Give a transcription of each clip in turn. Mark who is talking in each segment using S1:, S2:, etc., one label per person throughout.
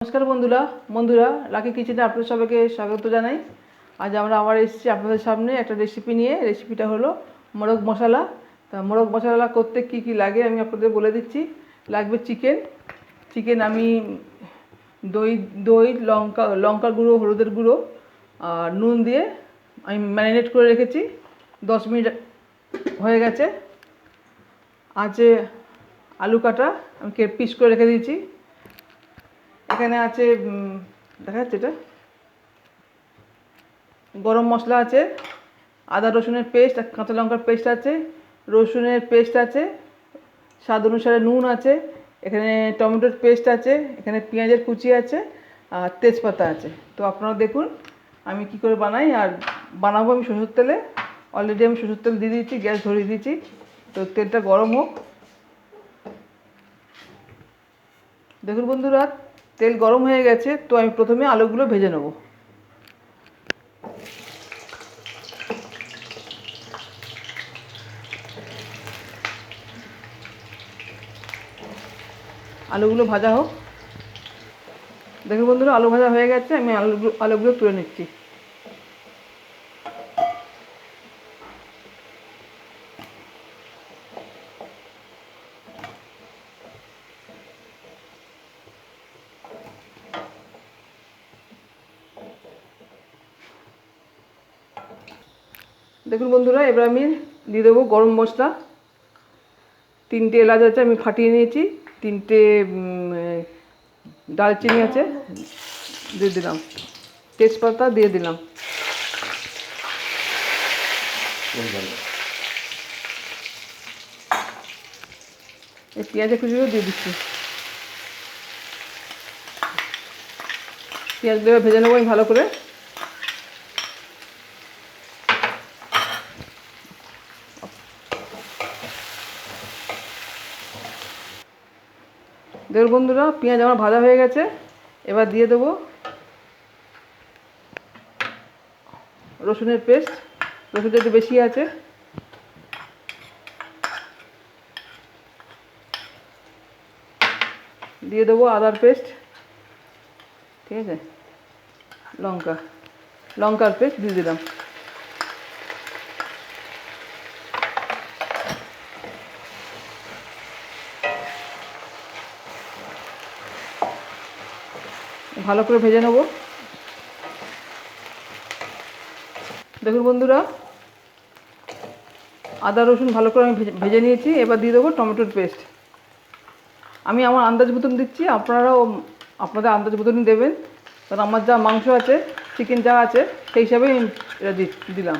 S1: নমস্কার বন্ধুরা বন্ধুরা লাকি কিচেনে আপনাদের সবাইকে স্বাগত জানাই। আজ আমরা আবার এসেছি আপনাদের সামনে একটা রেসিপি নিয়ে। রেসিপিটা হলো মোরগ মশলা। তা মোরগ মশলা করতে কি কি লাগে আমি আপনাদের বলে দিচ্ছি। লাগবে চিকেন আমি দই দই লঙ্কা গুঁড়ো, হলুদের গুঁড়ো আর নুন দিয়ে আমি ম্যারিনেট করে রেখেছি। 10 মিনিট হয়ে গেছে। আছে আলু কাটা, আমি পিস করে রেখে দিয়েছি। এখানে আছে দেখা যাচ্ছে এটা গরম মশলা আছে, আদা রসুনের পেস্ট, কাঁচা লঙ্কার পেস্ট আছে, রসুনের পেস্ট আছে, স্বাদ অনুসারে নুন আছে, এখানে টমেটোর পেস্ট আছে, এখানে পেঁয়াজের কুচি আছে আর তেজপাতা আছে। তো আপনারা দেখুন আমি কি করে বানাই। আর বানাবো আমি সরষের তেলে। অলরেডি আমি সরষের তেল দিয়ে দিয়েছি, গ্যাস ধরিয়ে দিয়েছি। তো তেলটা গরম হোক। দেখুন বন্ধুরা, তেল গরম হয়ে গেছে। তো আমি প্রথমে আলুগুলো ভেজে নেব। আলুগুলো ভাজা হোক। দেখুন বন্ধুরা, আলু ভাজা হয়ে গেছে। আমি আলুগুলো তুলে নিচ্ছি। দেখুন বন্ধুরা, এবার আমি দিয়ে দেবো গরম মশলা। 3টে এলাচ আছে, আমি ফাটিয়ে নিয়েছি। 3টে দারচিনি আছে, দিয়ে দিলাম। তেজপাতা দিয়ে দিলাম। এই পেঁয়াজের কুচিগুলো দিয়ে দিচ্ছি। পেঁয়াজগুলো ভেজে নেবো আমি ভালো করে। দেখুন বন্ধুরা, পেঁয়াজ আমার ভাজা হয়ে গেছে। এবার দিয়ে দেবো রসুনের পেস্ট। রসুনটা একটু বেশি আছে। দিয়ে দেবো আদার পেস্ট, ঠিক আছে। লঙ্কার পেস্ট দিয়ে দিলাম। ভালো করে ভেজে নেব। দেখুন বন্ধুরা, আদা রসুন ভালো করে আমি ভেজে নিয়েছি। এবার দিয়ে দেবো টমেটোর পেস্ট। আমি আমার আন্দাজ মতন দিচ্ছি, আপনারাও আপনাদের আন্দাজ মতনই দেবেন। কারণ আমার যা মাংস আছে, চিকেন যা আছে, সেই হিসাবেই এটা দিলাম।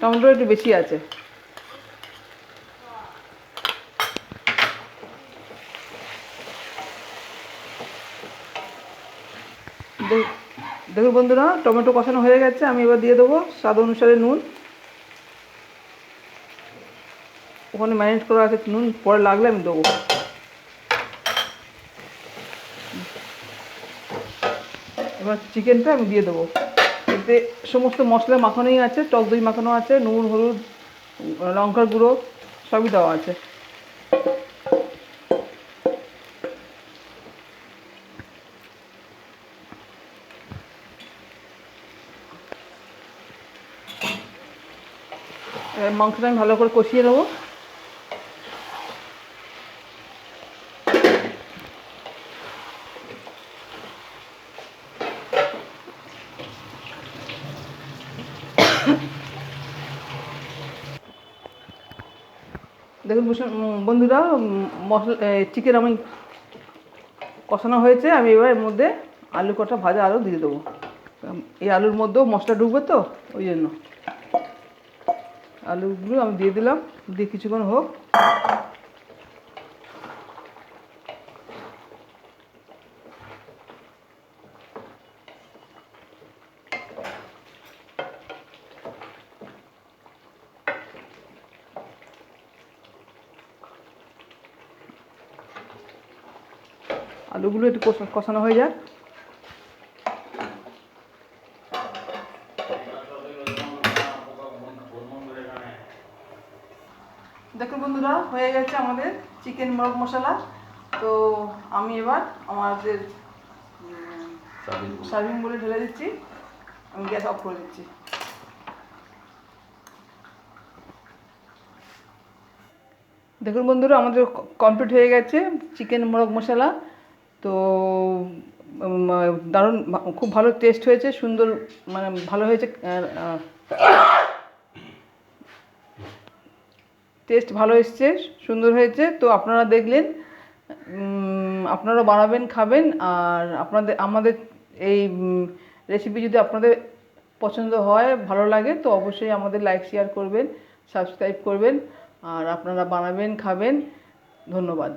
S1: টমেটো একটু বেশি আছে। দেখুন বন্ধুরা, টমেটো কষানো হয়ে গেছে। আমি এবার দিয়ে দেবো স্বাদ অনুসারে নুন। ওখানে ম্যারিনেট করা আছে, নুন পরে লাগলে আমি দেবো। এবার চিকেনটা আমি দিয়ে দেবো। এতে সমস্ত মশলা মাখানোই আছে, টক দই মাখানো আছে, নুন হলুদ লঙ্কার গুঁড়ো সবই দেওয়া আছে। এবার মাংসটা আমি ভালো করে কষিয়ে নেবো। দেখুন বন্ধুরা, মশলা চিকেন আমি কষানো হয়েছে। আমি এবার এর মধ্যে আলু কটা ভাজা আলু দিয়ে দেবো। এই আলুর মধ্যেও মশলা ঢুকবে, তো ওই জন্য আলুগুলো আমি দিয়ে দিলাম। দিয়ে কিছুক্ষণ হোক। আলুগুলো একটু কষানো হয়ে যাক। দেখুন বন্ধুরা, হয়ে গেছে আমাদের চিকেন মোরগ মশলা। তো আমি এবার আমাদের সার্ভিং বলে ঢেলে দিচ্ছি। আমি গ্যাস অফ করে দিচ্ছি। দেখুন বন্ধুরা, আমাদের কমপ্লিট হয়ে গেছে চিকেন মোরগ মশলা। তো দারুণ, খুব ভালো টেস্ট হয়েছে, সুন্দর, মানে ভালো হয়েছে, টেস্ট ভালো এসছে, সুন্দর হয়েছে। তো আপনারা দেখলেন, আপনারা বানাবেন, খাবেন। আর আমাদের এই রেসিপি যদি আপনাদের পছন্দ হয়, ভালো লাগে, তো অবশ্যই আমাদের লাইক শেয়ার করবেন, সাবস্ক্রাইব করবেন। আর আপনারা বানাবেন, খাবেন। ধন্যবাদ।